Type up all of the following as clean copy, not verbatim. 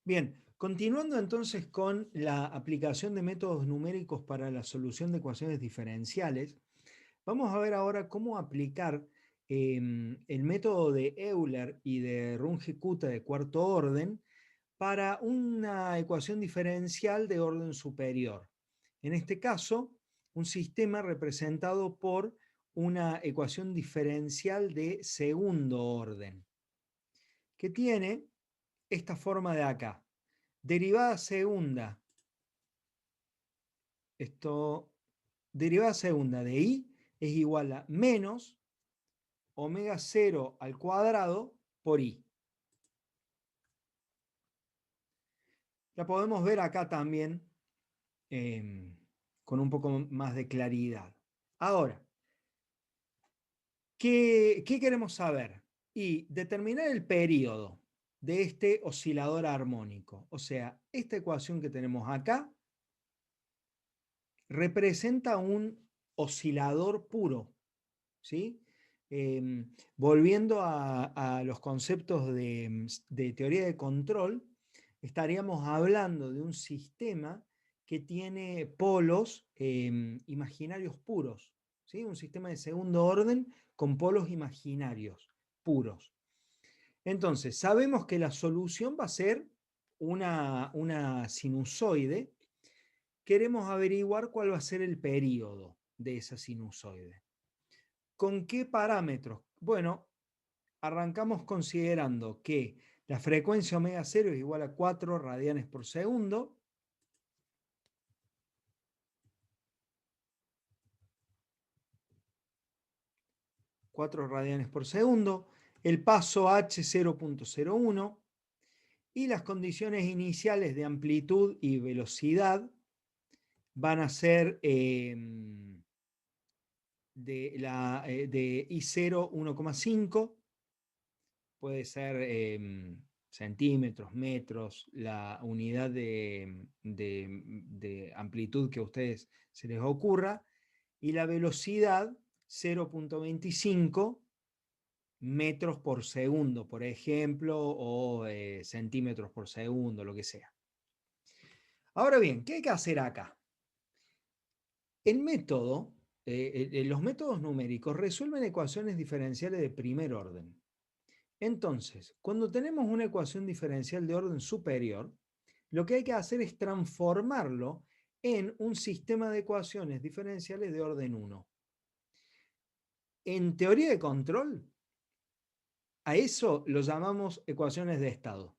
Bien, continuando entonces con la aplicación de métodos numéricos para la solución de ecuaciones diferenciales, vamos a ver ahora cómo aplicar el método de Euler y de Runge-Kutta de cuarto orden para una ecuación diferencial de orden superior. En este caso, un sistema representado por una ecuación diferencial de segundo orden, que tiene esta forma de acá. Derivada segunda, derivada segunda de i es igual a menos omega 0 al cuadrado por i. La podemos ver acá también con un poco más de claridad. Ahora, ¿qué queremos saber? Y determinar el periodo de este oscilador armónico. O sea, esta ecuación que tenemos acá representa un oscilador puro, ¿sí? Volviendo a los conceptos de teoría de control, estaríamos hablando de un sistema que tiene polos imaginarios puros, ¿sí? Un sistema de segundo orden con polos imaginarios puros. Entonces, sabemos que la solución va a ser una sinusoide. Queremos averiguar cuál va a ser el período de esa sinusoide. ¿Con qué parámetros? Bueno, arrancamos considerando que la frecuencia omega 0 es igual a 4 radianes por segundo. El paso h 0.01 y las condiciones iniciales de amplitud y velocidad van a ser de I0 1,5, puede ser centímetros, metros, la unidad de amplitud que a ustedes se les ocurra, y la velocidad 0.25 metros por segundo, por ejemplo, o centímetros por segundo, lo que sea. Ahora bien, ¿qué hay que hacer acá? El método, los métodos numéricos resuelven ecuaciones diferenciales de primer orden. Entonces, cuando tenemos una ecuación diferencial de orden superior, lo que hay que hacer es transformarlo en un sistema de ecuaciones diferenciales de orden 1. En teoría de control, a eso lo llamamos ecuaciones de estado.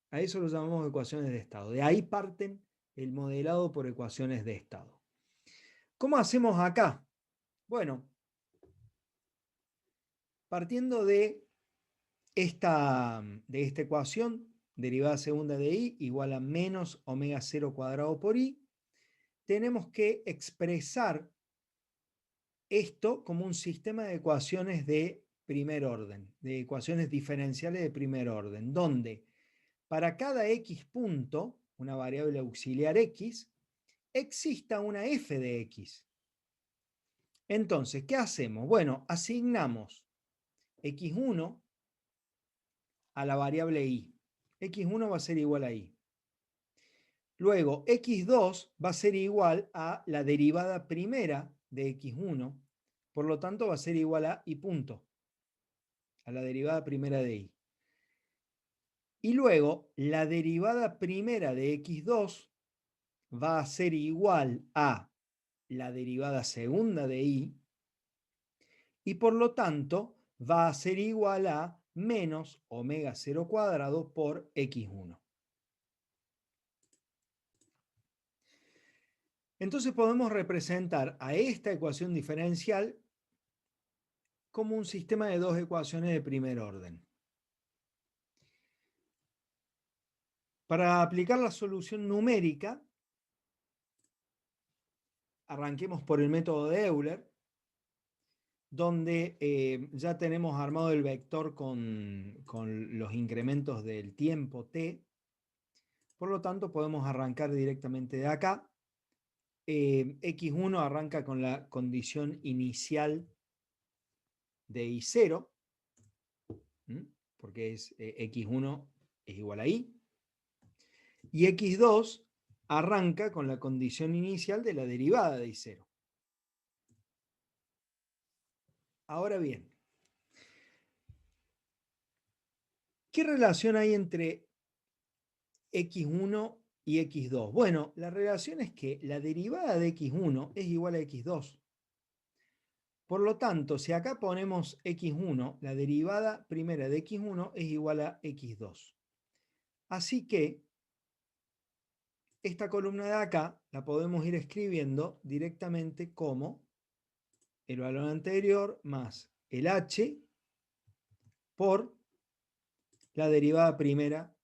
A eso lo llamamos ecuaciones de estado. De ahí parten el modelado por ecuaciones de estado. ¿Cómo hacemos acá? Bueno, partiendo de esta ecuación, derivada segunda de i igual a menos omega 0 cuadrado por i, tenemos que expresar esto como un sistema de ecuaciones de primer orden, de ecuaciones diferenciales de primer orden, donde para cada x punto, una variable auxiliar x, exista una f de x. Entonces, ¿qué hacemos? Bueno, asignamos x1 a la variable y. x1 va a ser igual a y. Luego, x2 va a ser igual a la derivada primera de x1, por lo tanto va a ser igual a y punto, a la derivada primera de y. Y luego, la derivada primera de x2 va a ser igual a la derivada segunda de y, y por lo tanto va a ser igual a menos omega 0 cuadrado por x1. Entonces podemos representar a esta ecuación diferencial como un sistema de dos ecuaciones de primer orden. Para aplicar la solución numérica, arranquemos por el método de Euler, donde ya tenemos armado el vector con los incrementos del tiempo t. Por lo tanto, podemos arrancar directamente de acá. X1 arranca con la condición inicial de I0, porque es X1 es igual a y. Y x2 arranca con la condición inicial de la derivada de y0. Ahora bien, ¿qué relación hay entre x1 y x2? Bueno, la relación es que la derivada de x1 es igual a x2. Por lo tanto, si acá ponemos x1, la derivada primera de x1 es igual a x2. Así que esta columna de acá la podemos ir escribiendo directamente como el valor anterior más el h por la derivada primera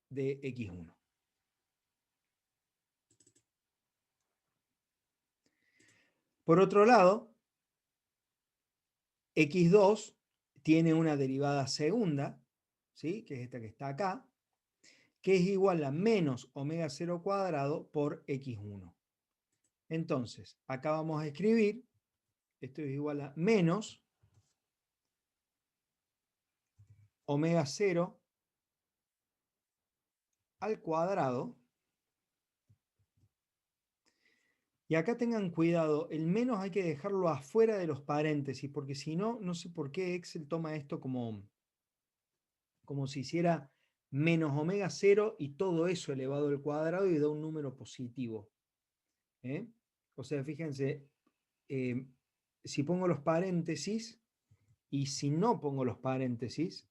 de x1. Por otro lado, x2 tiene una derivada segunda, ¿sí? Que es esta que está acá, que es igual a menos omega 0 cuadrado por x1. Entonces, acá vamos a escribir, esto es igual a menos omega 0 al cuadrado. Y acá tengan cuidado, el menos hay que dejarlo afuera de los paréntesis, porque si no, no sé por qué Excel toma esto como si hiciera menos omega 0 y todo eso elevado al cuadrado y da un número positivo. ¿Eh? O sea, fíjense, si pongo los paréntesis y si no pongo los paréntesis,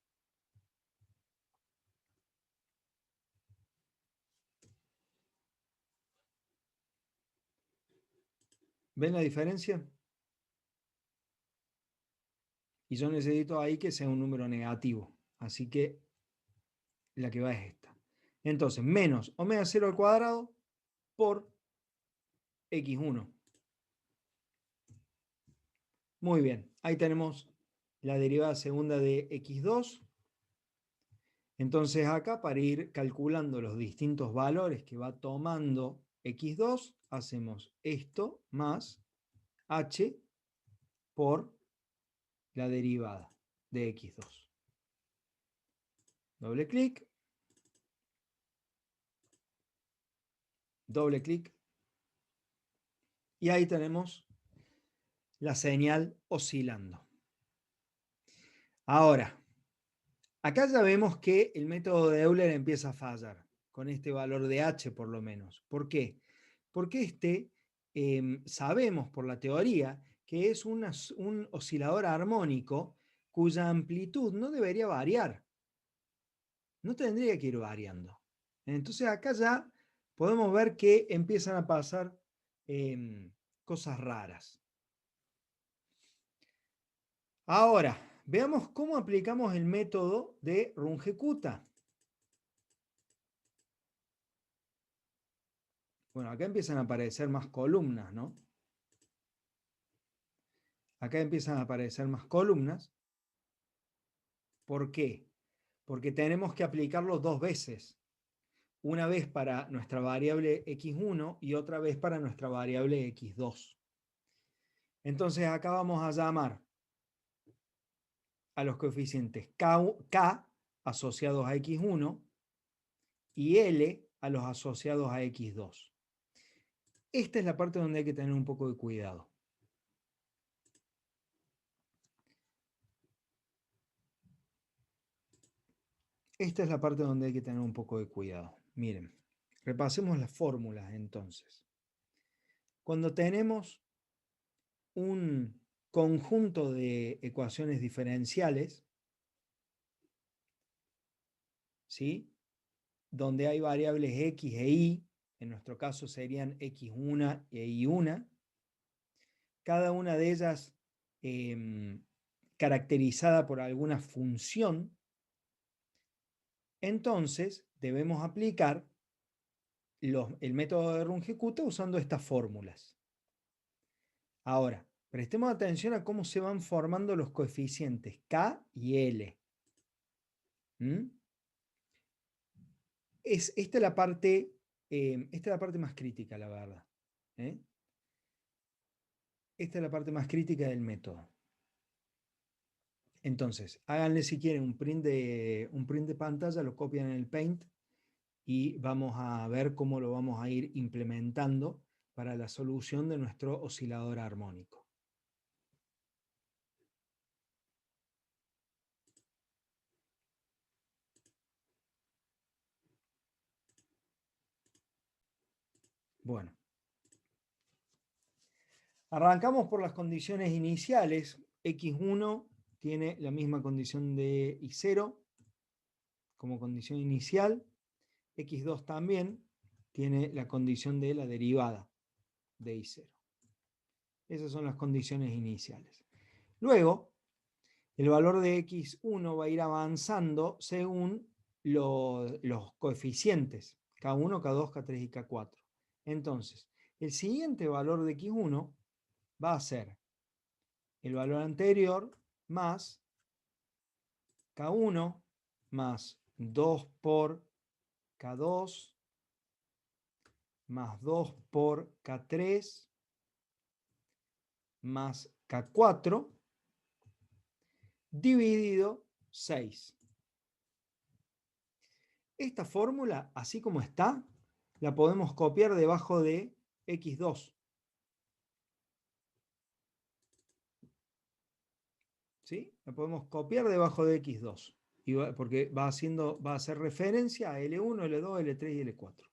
¿ven la diferencia? Y yo necesito ahí que sea un número negativo. Así que la que va es esta. Entonces, menos omega 0 al cuadrado por x1. Muy bien, ahí tenemos la derivada segunda de x2. Entonces acá, para ir calculando los distintos valores que va tomando x2, hacemos esto más h por la derivada de x2. Doble clic. Doble clic. Y ahí tenemos la señal oscilando. Ahora, acá ya vemos que el método de Euler empieza a fallar, con este valor de h por lo menos. ¿Por qué? Porque sabemos por la teoría que es un oscilador armónico cuya amplitud no debería variar. No tendría que ir variando. Entonces acá ya podemos ver que empiezan a pasar cosas raras. Ahora, veamos cómo aplicamos el método de Runge-Kutta. Bueno, acá empiezan a aparecer más columnas, ¿no? Acá empiezan a aparecer más columnas. ¿Por qué? Porque tenemos que aplicarlo dos veces. Una vez para nuestra variable x1 y otra vez para nuestra variable x2. Entonces acá vamos a llamar a los coeficientes K asociados a x1 y L a los asociados a x2. Esta es la parte donde hay que tener un poco de cuidado. Esta es la parte donde hay que tener un poco de cuidado. Miren, repasemos las fórmulas entonces. Cuando tenemos un conjunto de ecuaciones diferenciales, ¿sí? Donde hay variables x e y, en nuestro caso serían x1 e y1, cada una de ellas caracterizada por alguna función, entonces debemos aplicar el método de Runge-Kutta usando estas fórmulas. Ahora, prestemos atención a cómo se van formando los coeficientes K y L. Esta es la parte, más crítica, la verdad. Esta es la parte más crítica del método. Entonces, háganle si quieren un print de pantalla, lo copian en el Paint y vamos a ver cómo lo vamos a ir implementando para la solución de nuestro oscilador armónico. Bueno, arrancamos por las condiciones iniciales. X1 tiene la misma condición de I0 como condición inicial. X2 también tiene la condición de la derivada de I0. Esas son las condiciones iniciales. Luego, el valor de X1 va a ir avanzando según los coeficientes, K1, K2, K3 y K4. Entonces, el siguiente valor de X1 va a ser el valor anterior más K1 más 2 por K2 más 2 por K3 más K4 dividido 6. Esta fórmula, así como está, la podemos copiar debajo de X2. ¿Sí? La podemos copiar debajo de X2. Porque va a hacer referencia a L1, L2, L3 y L4.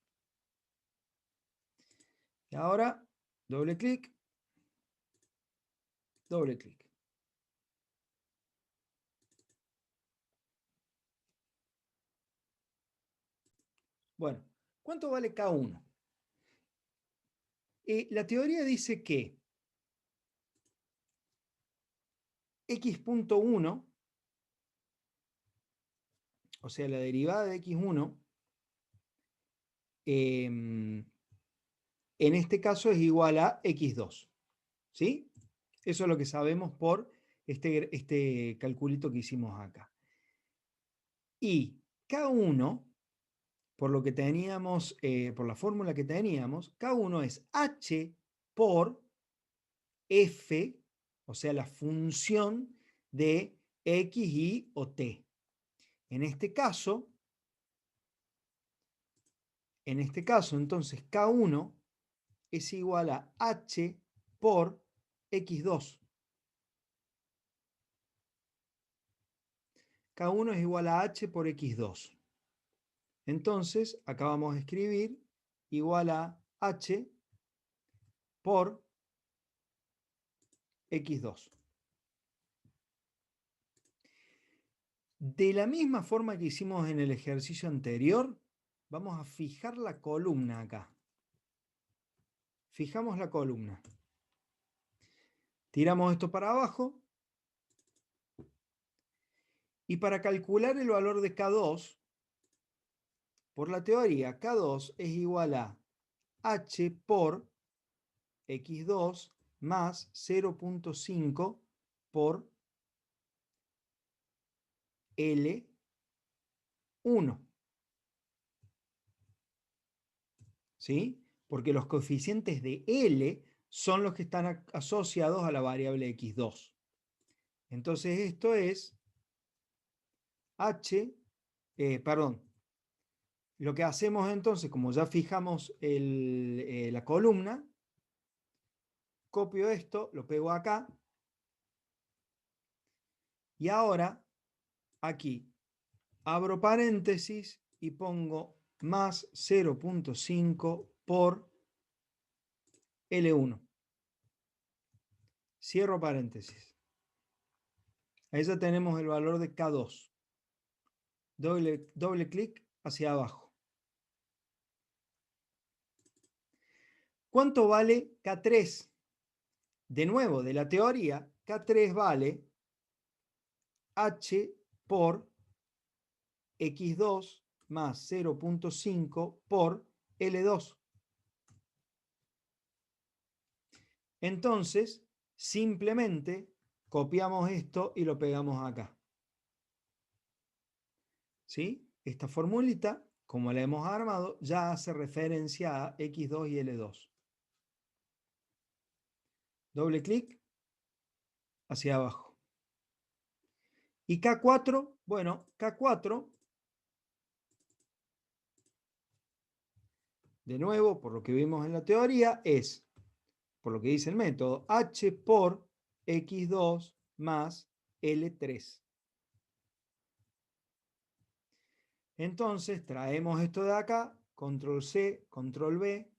Y ahora, doble clic, doble clic. Bueno, ¿cuánto vale K1? La teoría dice que X.1, o sea, la derivada de X1, en este caso es igual a X2. ¿Sí? Eso es lo que sabemos por este calculito que hicimos acá. Y K1, por lo que teníamos, por la fórmula que teníamos, K1 es H por F, o sea, la función de X, Y o T. En este caso, entonces, K1 es igual a H por X2. K1 es igual a H por X2. Entonces, acá vamos a escribir igual a H por X2. De la misma forma que hicimos en el ejercicio anterior, vamos a fijar la columna acá. Fijamos la columna. Tiramos esto para abajo. Y para calcular el valor de K2, por la teoría, K2 es igual a H por X2 más 0.5 por L1. ¿Sí? Porque los coeficientes de L son los que están asociados a la variable X2. Entonces esto es H, perdón, lo que hacemos entonces, como ya fijamos la columna, copio esto, lo pego acá, y ahora aquí abro paréntesis y pongo más 0.5 por L1. Cierro paréntesis. Ahí ya tenemos el valor de K2. Doble clic hacia abajo. ¿Cuánto vale K3? De nuevo, de la teoría, K3 vale H por X2 más 0.5 por L2. Entonces, simplemente copiamos esto y lo pegamos acá. ¿Sí? Esta formulita, como la hemos armado, ya hace referencia a X2 y L2. Doble clic hacia abajo. ¿Y K4? Bueno, K4, de nuevo, por lo que vimos en la teoría, es, por lo que dice el método, H por X2 más L3. Entonces, traemos esto de acá, control C, control V,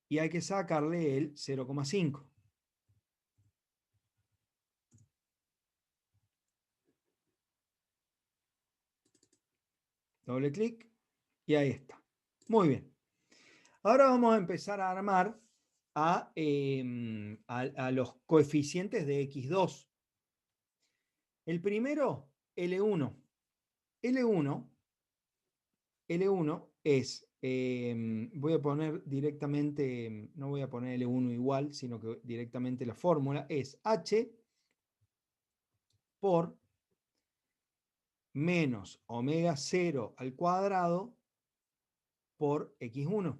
y hay que sacarle el 0,5. Doble clic y ahí está. Muy bien. Ahora vamos a empezar a armar a los coeficientes de X2. El primero, L1. L1 es, voy a poner directamente, no voy a poner L1 igual, sino que directamente la fórmula es H por menos omega 0 al cuadrado por X1.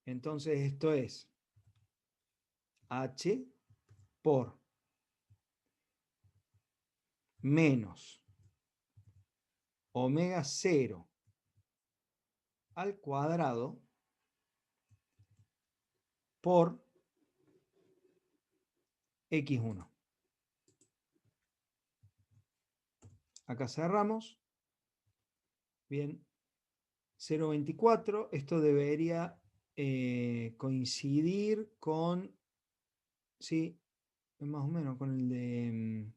Entonces esto es H por menos omega 0 al cuadrado por X1. Acá cerramos. Bien. 0,24. Esto debería coincidir con, sí, más o menos con el de,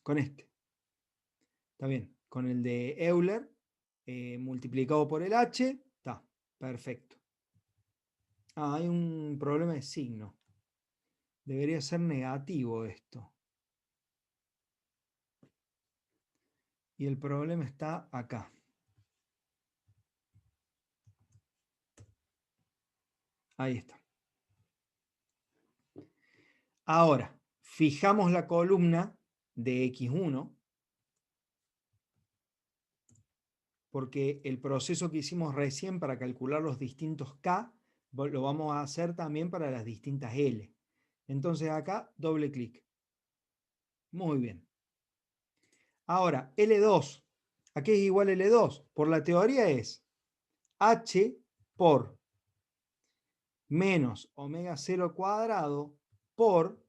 con este. Está bien. Con el de Euler multiplicado por el H. Está. Perfecto. Ah, hay un problema de signo. Debería ser negativo esto. Y el problema está acá. Ahí está. Ahora, fijamos la columna de X1, porque el proceso que hicimos recién para calcular los distintos K, lo vamos a hacer también para las distintas L. Entonces acá, doble clic. Muy bien. Ahora, L2. ¿A qué es igual L2? Por la teoría es H por menos omega 0 cuadrado por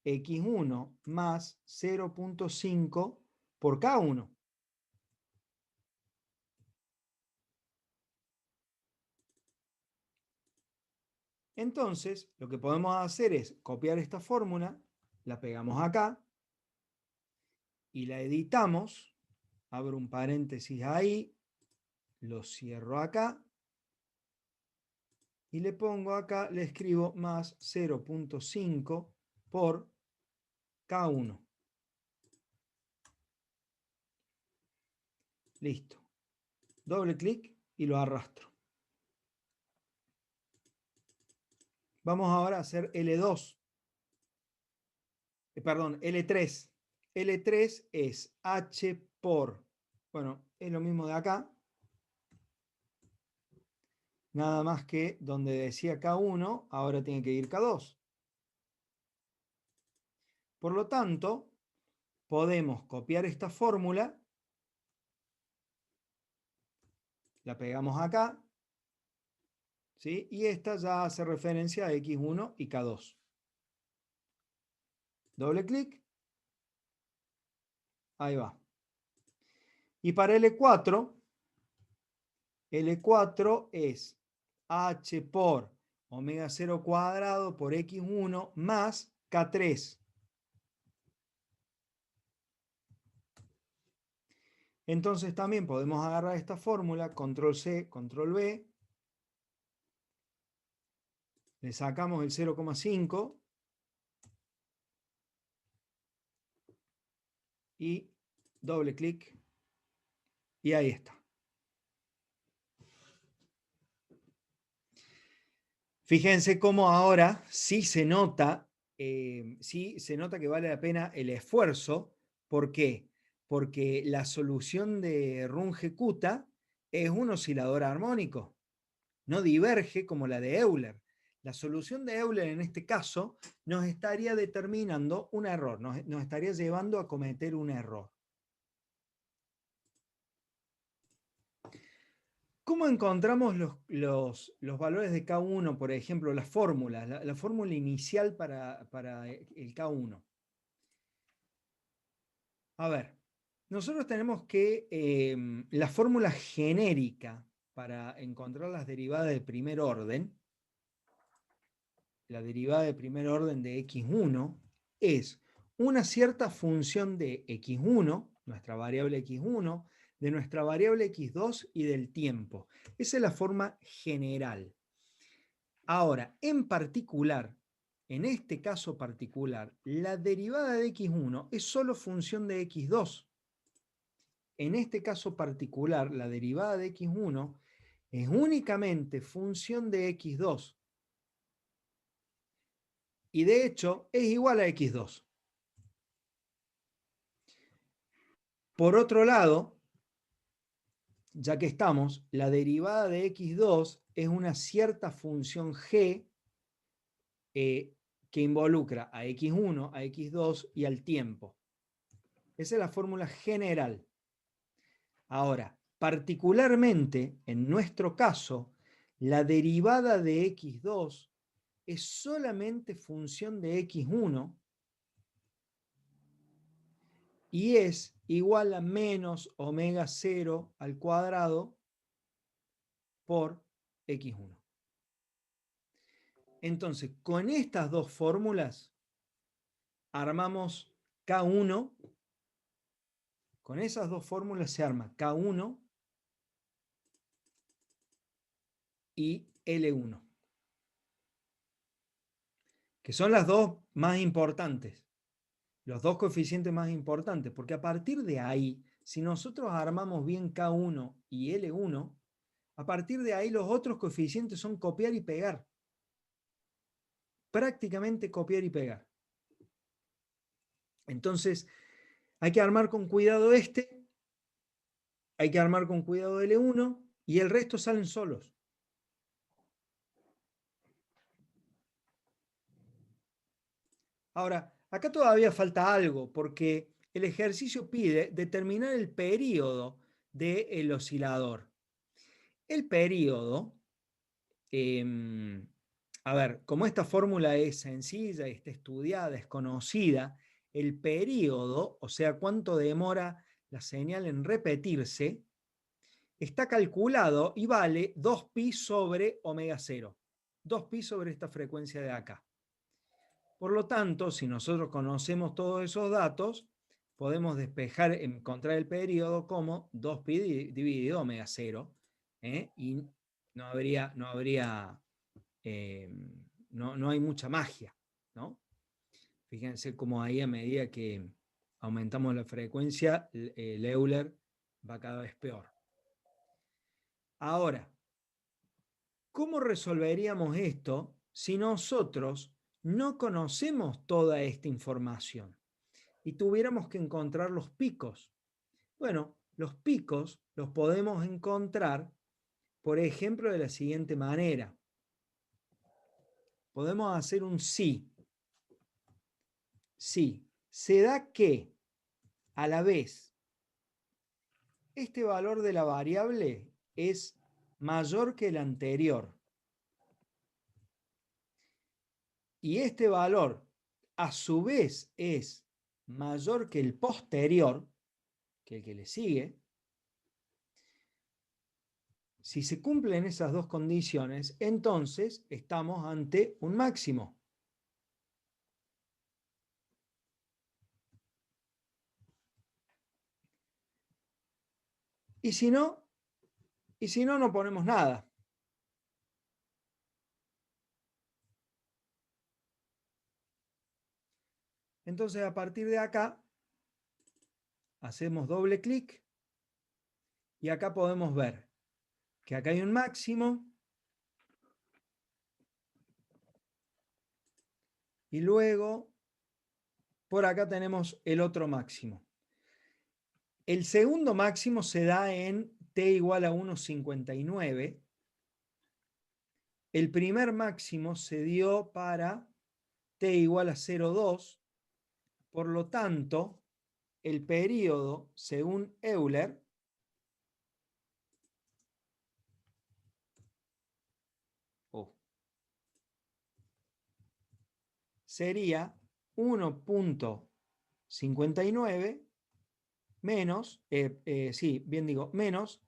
X1 más 0,5 por K1. Entonces, lo que podemos hacer es copiar esta fórmula, la pegamos acá y la editamos. Abro un paréntesis ahí, lo cierro acá y le pongo acá, le escribo más 0,5 por K1. Listo. Doble clic y lo arrastro. Vamos ahora a hacer L2. Perdón, L3. L3 es H por, bueno, es lo mismo de acá. Nada más que donde decía K1, ahora tiene que ir K2. Por lo tanto, podemos copiar esta fórmula, la pegamos acá, ¿sí? Y esta ya hace referencia a X1 y K2. Doble clic. Ahí va. Y para L4, L4 es H por omega 0 cuadrado por X1 más K3. Entonces también podemos agarrar esta fórmula, control C, control V, le sacamos el 0,5 y doble clic y ahí está. Fíjense cómo ahora sí se nota que vale la pena el esfuerzo. ¿Por qué? Porque la solución de Runge-Kutta es un oscilador armónico, no diverge como la de Euler. La solución de Euler en este caso nos estaría determinando un error, nos estaría llevando a cometer un error. ¿Cómo encontramos los valores de K1, por ejemplo, las fórmulas, la fórmula inicial para el K1? A ver, nosotros tenemos que la fórmula genérica para encontrar las derivadas de primer orden, la derivada de primer orden de x1 es una cierta función de x1, nuestra variable x1, de nuestra variable x2 y del tiempo. Esa es la forma general. Ahora, en particular, en este caso particular, la derivada de x1 es solo función de x2. En este caso particular, la derivada de x1 es únicamente función de x2. Y de hecho, es igual a x2. Por otro lado, ya que estamos, la derivada de x2 es una cierta función g que involucra a x1, a x2 y al tiempo. Esa es la fórmula general. Ahora, particularmente en nuestro caso, la derivada de x2 es solamente función de x1 y es igual a menos omega 0 al cuadrado por x1. Entonces, con estas dos fórmulas armamos K1. Con esas dos fórmulas se arma K1 y L1, que son las dos más importantes, los dos coeficientes más importantes, porque a partir de ahí, si nosotros armamos bien K1 y L1, a partir de ahí los otros coeficientes son copiar y pegar. Prácticamente copiar y pegar. Entonces, hay que armar con cuidado hay que armar con cuidado L1 y el resto salen solos. Ahora, acá todavía falta algo, porque el ejercicio pide determinar el período del oscilador. El período, a ver, como esta fórmula es sencilla, está estudiada, es conocida, el período, o sea, cuánto demora la señal en repetirse, está calculado y vale 2pi sobre omega 0. 2pi sobre esta frecuencia de acá. Por lo tanto, si nosotros conocemos todos esos datos, podemos despejar, encontrar el periodo como 2pi dividido omega 0, y no hay mucha magia, ¿no? Fíjense cómo ahí a medida que aumentamos la frecuencia, el Euler va cada vez peor. Ahora, ¿cómo resolveríamos esto si nosotros no conocemos toda esta información y tuviéramos que encontrar los picos? Bueno, los picos los podemos encontrar, por ejemplo, de la siguiente manera. Podemos hacer un sí. Sí, se da que a la vez este valor de la variable es mayor que el anterior. Y este valor a su vez es mayor que el posterior, que el que le sigue. Si se cumplen esas dos condiciones, entonces estamos ante un máximo. Y si no, no ponemos nada. Entonces, a partir de acá, hacemos doble clic y acá podemos ver que acá hay un máximo y luego por acá tenemos el otro máximo. El segundo máximo se da en t igual a 1,59 El primer máximo se dio para t igual a 0,2. Por lo tanto, el periodo, según Euler, sería 1,59 menos, sí, bien digo, menos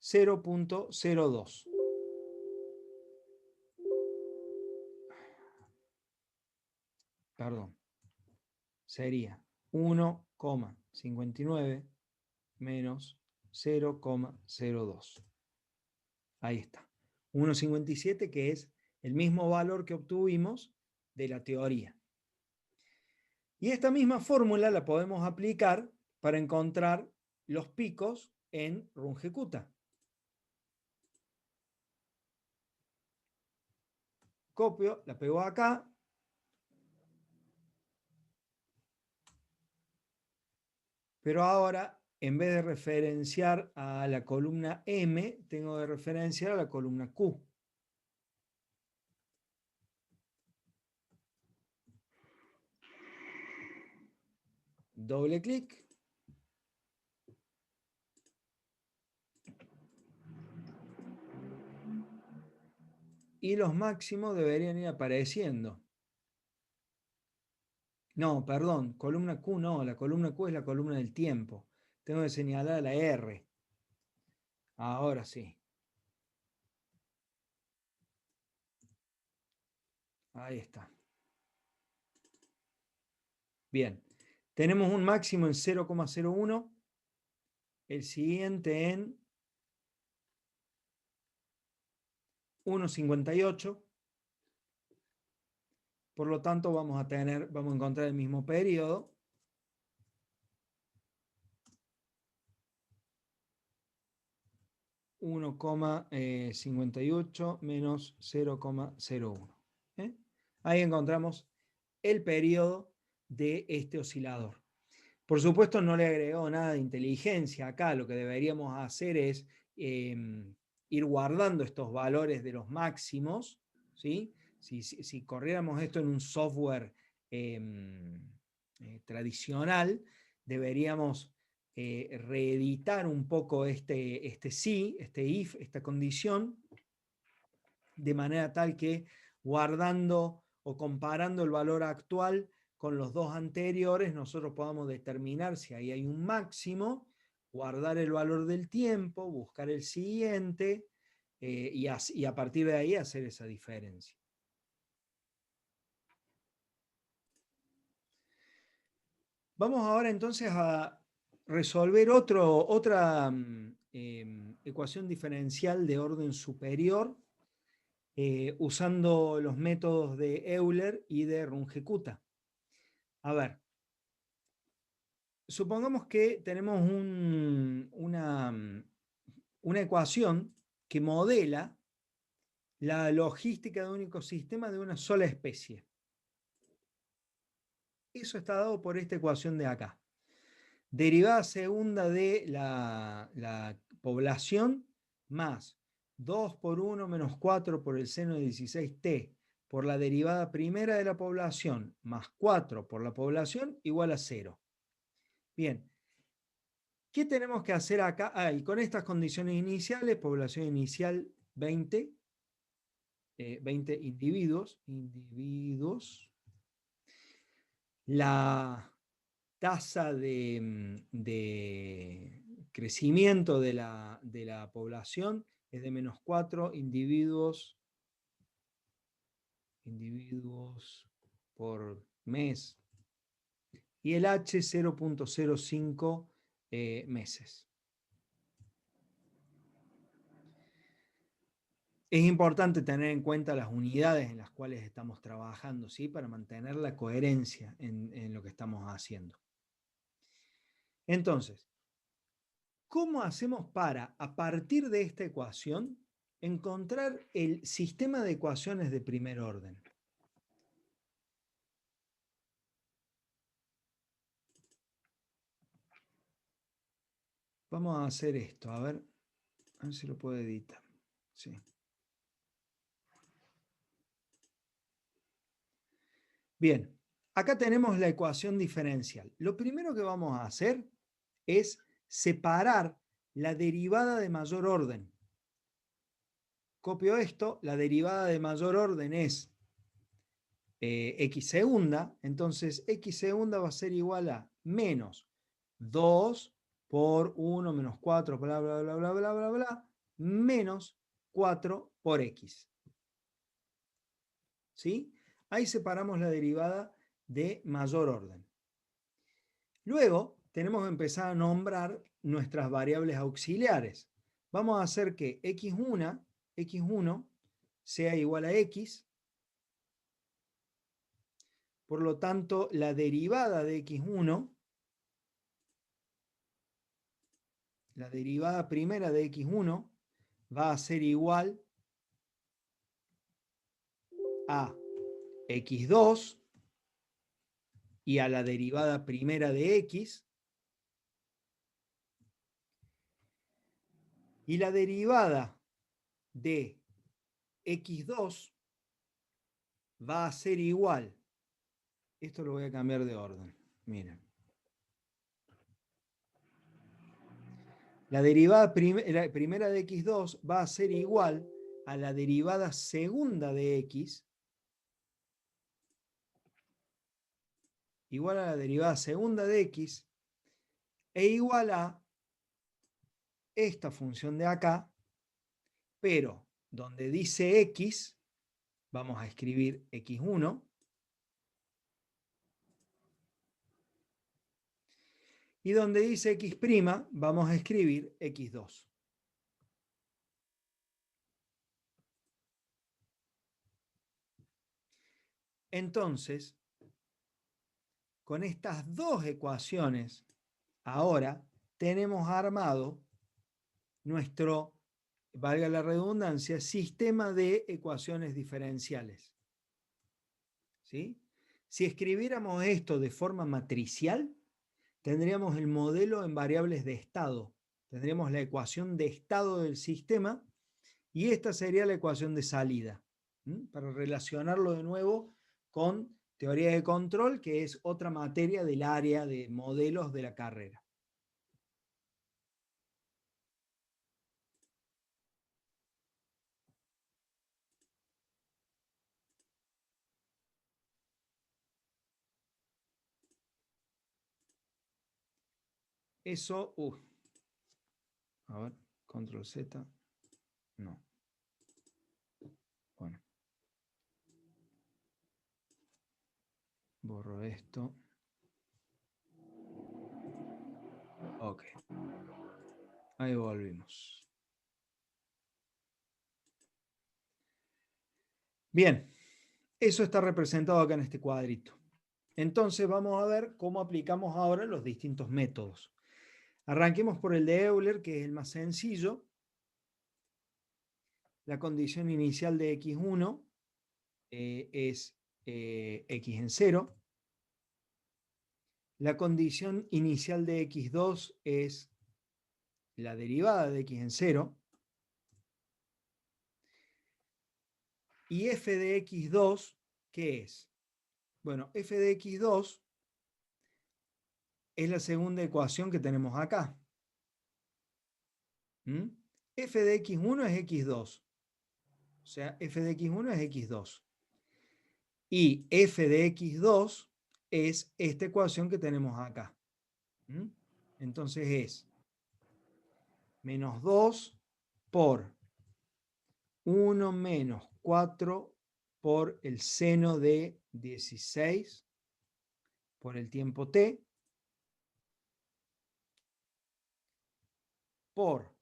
0,02. Perdón. Sería 1,59 menos 0,02. Ahí está. 1,57, que es el mismo valor que obtuvimos de la teoría. Y esta misma fórmula la podemos aplicar para encontrar los picos en Runge-Kutta. Copio, la pego acá. Pero ahora, en vez de referenciar a la columna M, tengo que referenciar a la columna Q. Doble clic. Y los máximos deberían ir apareciendo. No, perdón, columna Q no, la columna Q es la columna del tiempo. Tengo que señalar la R. Ahora sí. Ahí está. Bien. Tenemos un máximo en 0,01. El siguiente en 1,58. Por lo tanto, vamos a encontrar el mismo periodo. 1,58 menos 0,01. Ahí encontramos el periodo de este oscilador. Por supuesto, no le agregó nada de inteligencia acá. Lo que deberíamos hacer es ir guardando estos valores de los máximos, ¿sí? Si corriéramos esto en un software tradicional, deberíamos reeditar un poco este if, esta condición, de manera tal que guardando o comparando el valor actual con los dos anteriores, nosotros podamos determinar si ahí hay un máximo, guardar el valor del tiempo, buscar el siguiente y a partir de ahí hacer esa diferencia. Vamos ahora entonces a resolver otra ecuación diferencial de orden superior usando los métodos de Euler y de Runge-Kutta. A ver, supongamos que tenemos una ecuación que modela la logística de un ecosistema de una sola especie. Eso está dado por esta ecuación de acá. Derivada segunda de la población más 2 por 1 menos 4 por el seno de 16t por la derivada primera de la población más 4 por la población igual a 0. Bien, ¿qué tenemos que hacer acá? Y con estas condiciones iniciales, población inicial 20, 20 individuos, la tasa de crecimiento de la población es de menos 4 individuos por mes y el H 0,05 meses. Es importante tener en cuenta las unidades en las cuales estamos trabajando, ¿sí? Para mantener la coherencia en lo que estamos haciendo. Entonces, ¿cómo hacemos para, a partir de esta ecuación, encontrar el sistema de ecuaciones de primer orden? Vamos a hacer esto, a ver si lo puedo editar. Sí. Bien, acá tenemos la ecuación diferencial. Lo primero que vamos a hacer es separar la derivada de mayor orden. Copio esto, la derivada de mayor orden es x segunda, entonces x segunda va a ser igual a menos 2 por 1 menos 4, bla, bla, bla, bla, bla, bla, bla, menos 4 por x. ¿Sí? Ahí separamos la derivada de mayor orden. Luego tenemos que empezar a nombrar nuestras variables auxiliares. Vamos a hacer que x1 sea igual a x. Por lo tanto, la derivada de x1, la derivada primera de x1 va a ser igual a x2 y a la derivada primera de x. Y la derivada de x2 va a ser igual. Esto lo voy a cambiar de orden. Miren. La derivada primera de x2 va a ser igual a la derivada segunda de x, igual a la derivada segunda de x, e igual a esta función de acá, pero donde dice x, vamos a escribir x1, y donde dice x', vamos a escribir x2. Entonces, con estas dos ecuaciones, ahora tenemos armado nuestro, valga la redundancia, sistema de ecuaciones diferenciales. ¿Sí? Si escribiéramos esto de forma matricial, tendríamos el modelo en variables de estado. Tendríamos la ecuación de estado del sistema y esta sería la ecuación de salida. Para relacionarlo de nuevo con teoría de control, que es otra materia del área de modelos de la carrera. Eso, a ver, control Z, no. Bueno, borro esto. Ok, ahí volvimos. Bien, eso está representado acá en este cuadrito. Entonces vamos a ver cómo aplicamos ahora los distintos métodos. Arranquemos por el de Euler, que es el más sencillo. La condición inicial de x1 es x en 0. La condición inicial de x2 es la derivada de x en 0. Y f de x2, ¿qué es? Bueno, f de x2 es la segunda ecuación que tenemos acá. F de x1 es x2. O sea, f de x1 es x2. Y f de x2 es esta ecuación que tenemos acá. Entonces es menos 2 por 1 menos 4 por el seno de 16 por el tiempo t por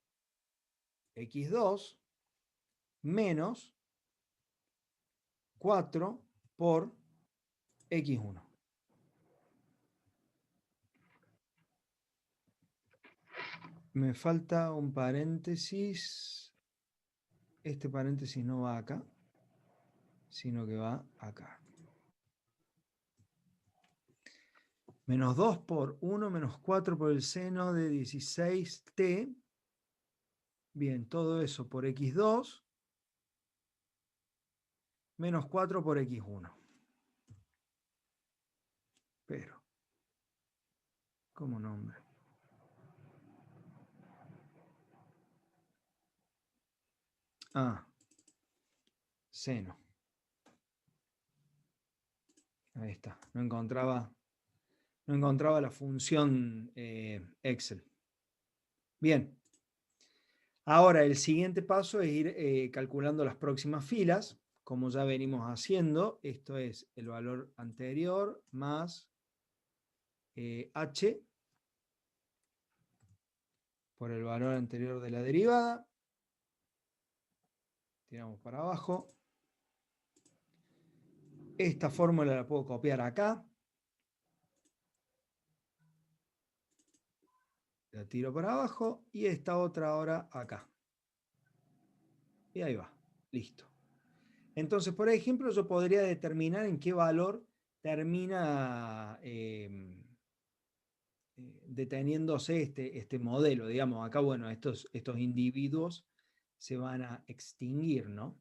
x2 menos 4 por x1. Me falta un paréntesis. Este paréntesis no va acá, sino que va acá. Menos 2 por 1 menos 4 por el seno de 16t. Bien, todo eso por x2 menos 4 por x1. Pero, como nombre. Ah, seno. Ahí está. No encontraba la función Excel. Bien. Ahora, el siguiente paso es ir calculando las próximas filas, como ya venimos haciendo. Esto es el valor anterior más h por el valor anterior de la derivada. Tiramos para abajo. Esta fórmula la puedo copiar acá. La tiro para abajo y esta otra ahora acá. Y ahí va. Listo. Entonces, por ejemplo, yo podría determinar en qué valor termina deteniéndose este modelo. Digamos, acá, bueno, estos individuos se van a extinguir, ¿no?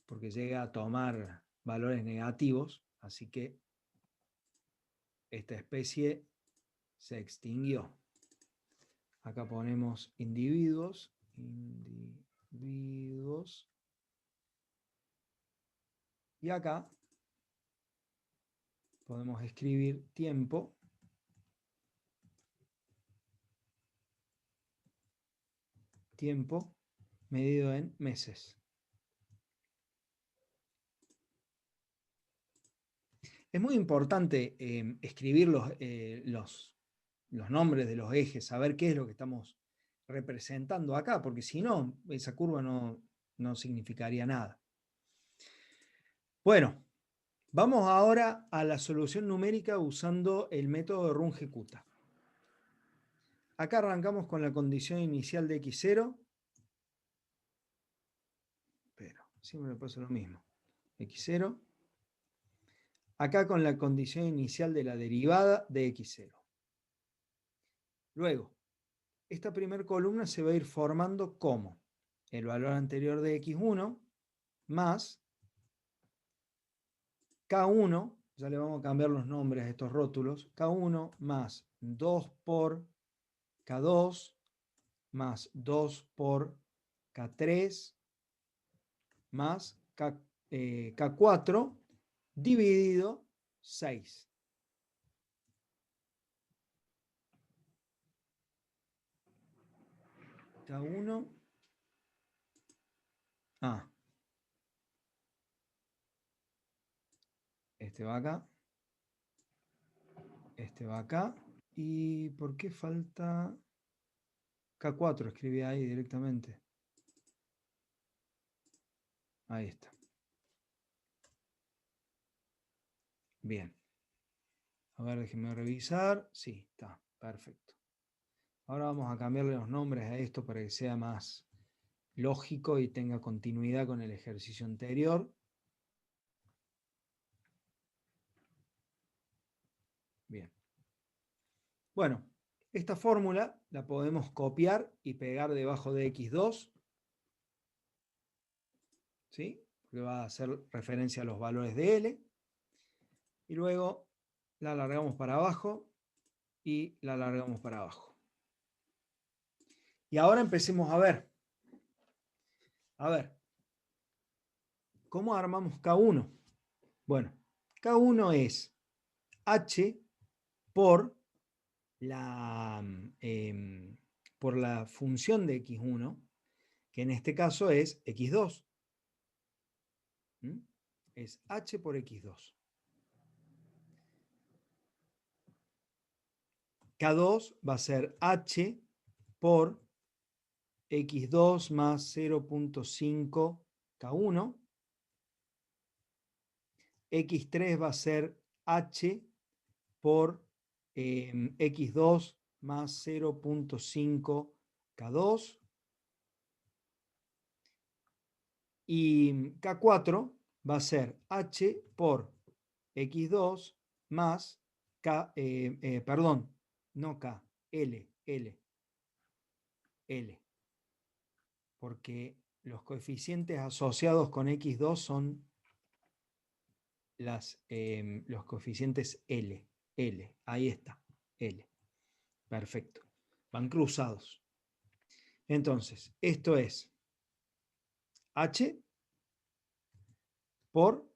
Porque llega a tomar valores negativos, así que esta especie se extinguió. Acá ponemos individuos. Y acá podemos escribir tiempo medido en meses. Es muy importante escribir los nombres de los ejes, saber qué es lo que estamos representando acá, porque si no, esa curva no significaría nada. Bueno, vamos ahora a la solución numérica usando el método de Runge-Kutta. Acá arrancamos con la condición inicial de x0, pero siempre me pasa lo mismo. X0. Acá con la condición inicial de la derivada de x0. Luego, esta primera columna se va a ir formando como el valor anterior de x1 más K1, ya le vamos a cambiar los nombres a estos rótulos, K1 más 2 por K2 más 2 por K3 más K4 dividido 6. K1. Este va acá. Este va acá. ¿Y por qué falta K4? Escribí ahí directamente. Ahí está. Bien. A ver, déjenme revisar. Sí, está. Perfecto. Ahora vamos a cambiarle los nombres a esto para que sea más lógico y tenga continuidad con el ejercicio anterior. Bien. Bueno, esta fórmula la podemos copiar y pegar debajo de x2. ¿Sí? Porque va a hacer referencia a los valores de L. Y luego la alargamos para abajo y la alargamos para abajo. Y ahora empecemos a ver. A ver, ¿cómo armamos K1? Bueno, K1 es H por la función de x1, que en este caso es x2. Es h por x2. K2 va a ser h por x2 más 0.5 K1. X3 va a ser h por x2 más 0.5 K2. Y K4 va a ser h por x2 más K, perdón, no K, L, porque los coeficientes asociados con x2 son los coeficientes L. L, ahí está, L. Perfecto. Van cruzados. Entonces, esto es H por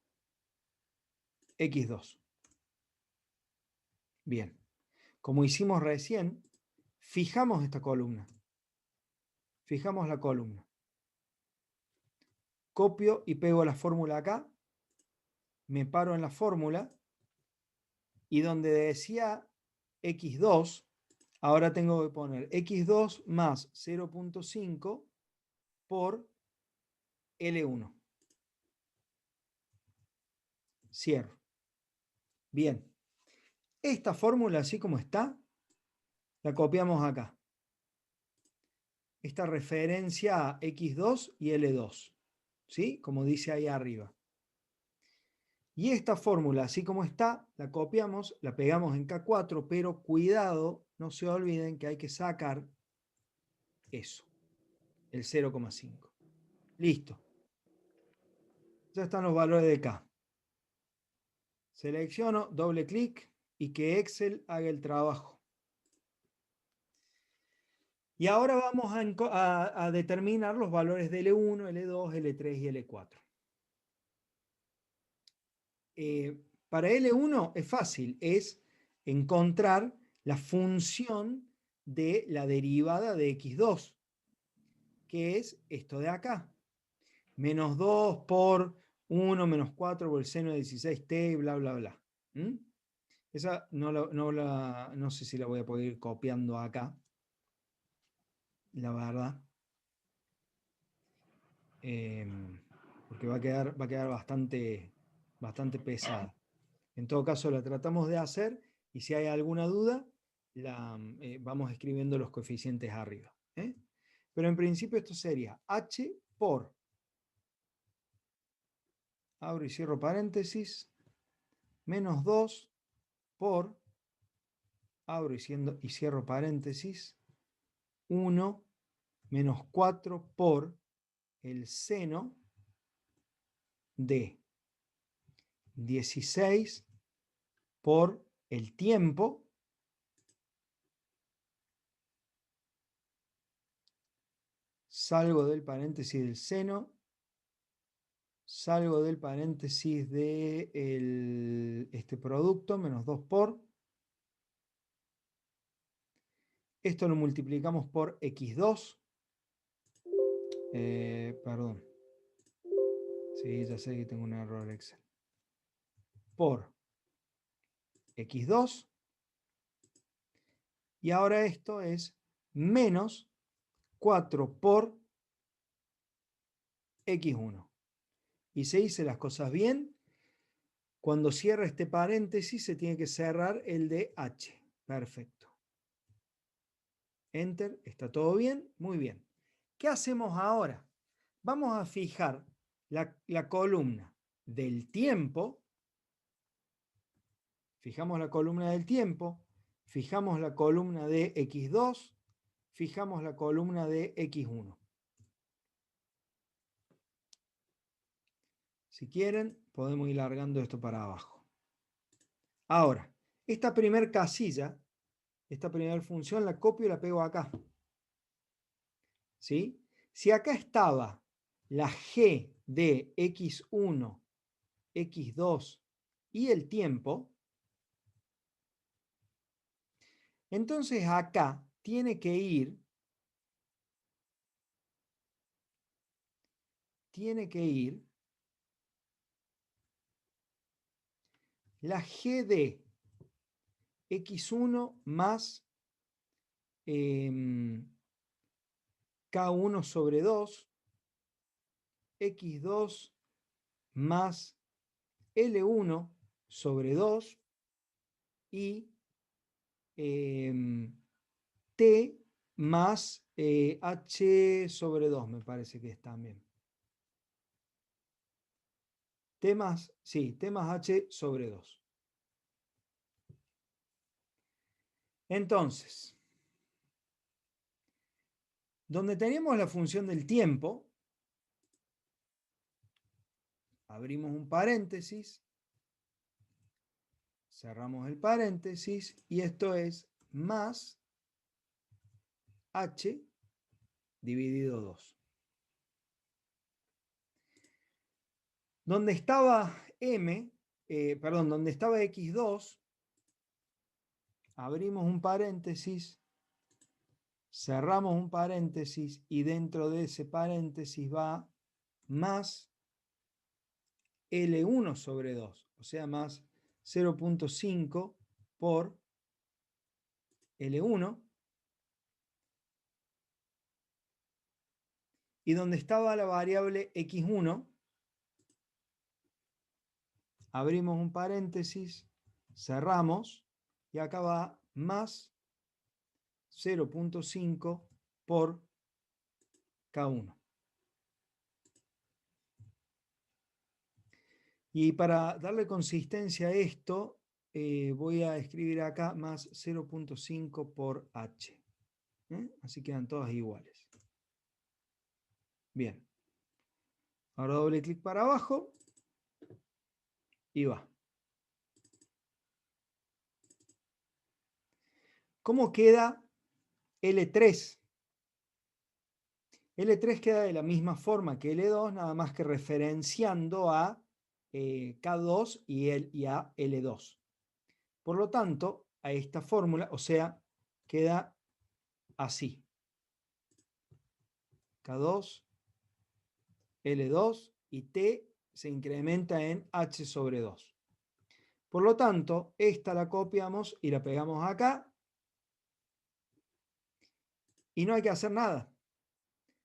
X2. Bien. Como hicimos recién, fijamos esta columna. Fijamos la columna. Copio y pego la fórmula acá. Me paro en la fórmula. Y donde decía X2, ahora tengo que poner X2 más 0.5 por L1. Cierro. Bien. Esta fórmula, así como está, la copiamos acá. Esta referencia a X2 y L2. ¿Sí? Como dice ahí arriba. Y esta fórmula, así como está, la copiamos, la pegamos en K4, pero cuidado, no se olviden que hay que sacar eso, el 0,5. Listo. Ya están los valores de K. Selecciono, doble clic y que Excel haga el trabajo. Y ahora vamos a determinar los valores de L1, L2, L3 y L4. Para L1 es fácil, es encontrar la función de la derivada de X2, que es esto de acá. Menos 2 por 1 menos 4 por el seno de 16t y bla, bla, bla. Esa no sé si la voy a poder ir copiando acá, la verdad. Porque va a quedar bastante pesada. En todo caso, la tratamos de hacer y si hay alguna duda, vamos escribiendo los coeficientes arriba. Pero en principio esto sería H por, abro y cierro paréntesis, menos 2 por, abro y cierro paréntesis, 1 menos 4 por el seno de 16 por el tiempo salgo del paréntesis del seno, salgo del paréntesis de este producto, menos 2 por. Esto lo multiplicamos por x2. Perdón. Sí, ya sé que tengo un error Excel. Por x2. Y ahora esto es menos 4 por x1. Y se hice las cosas bien. Cuando cierra este paréntesis se tiene que cerrar el de h. Perfecto. Enter. ¿Está todo bien? Muy bien. ¿Qué hacemos ahora? Vamos a fijar la columna del tiempo. Fijamos la columna del tiempo. Fijamos la columna de x2. Fijamos la columna de x1. Si quieren, podemos ir largando esto para abajo. Ahora, esta primer casilla, esta primera función, la copio y la pego acá. ¿Sí? Si acá estaba la g de x1, x2 y el tiempo, entonces acá tiene que ir la g de x1 más k1 sobre 2, x2 más L1 sobre 2 y T más H sobre 2, me parece que es también. T más H sobre 2. Entonces, donde tenemos la función del tiempo, abrimos un paréntesis, cerramos el paréntesis, y esto es más h dividido 2. Donde estaba donde estaba x2, abrimos un paréntesis, cerramos un paréntesis, y dentro de ese paréntesis va más L1 sobre 2, o sea, más 0.5 por L1. Y donde estaba la variable x1, abrimos un paréntesis, cerramos, y acá va más 0.5 por K1. Y para darle consistencia a esto, voy a escribir acá más 0.5 por H. Así quedan todas iguales. Bien. Ahora doble clic para abajo y va. ¿Cómo queda L3? L3 queda de la misma forma que L2, nada más que referenciando a K2 y a L2. Por lo tanto, a esta fórmula, o sea, queda así. K2, L2 y T se incrementa en H sobre 2. Por lo tanto, esta la copiamos y la pegamos acá. Y no hay que hacer nada,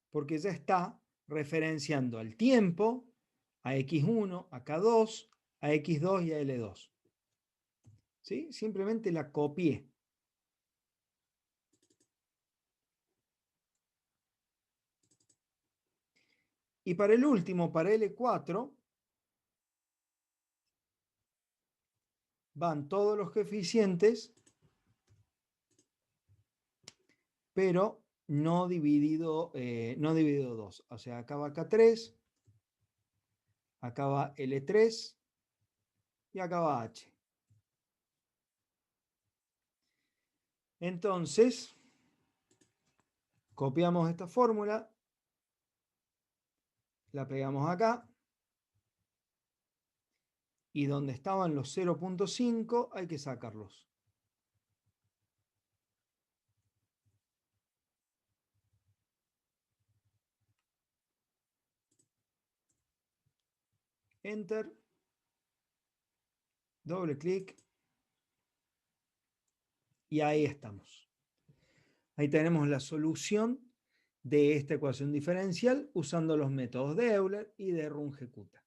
porque ya está referenciando al tiempo, a X1, a K2, a X2 y a L2. ¿Sí? Simplemente la copié. Y para el último, para L4, van todos los coeficientes, pero no dividido 2. O sea, acá va K3, acá va L3 y acá va H. Entonces, copiamos esta fórmula, la pegamos acá, y donde estaban los 0.5 hay que sacarlos. Enter, doble clic, y ahí estamos. Ahí tenemos la solución de esta ecuación diferencial usando los métodos de Euler y de Runge-Kutta.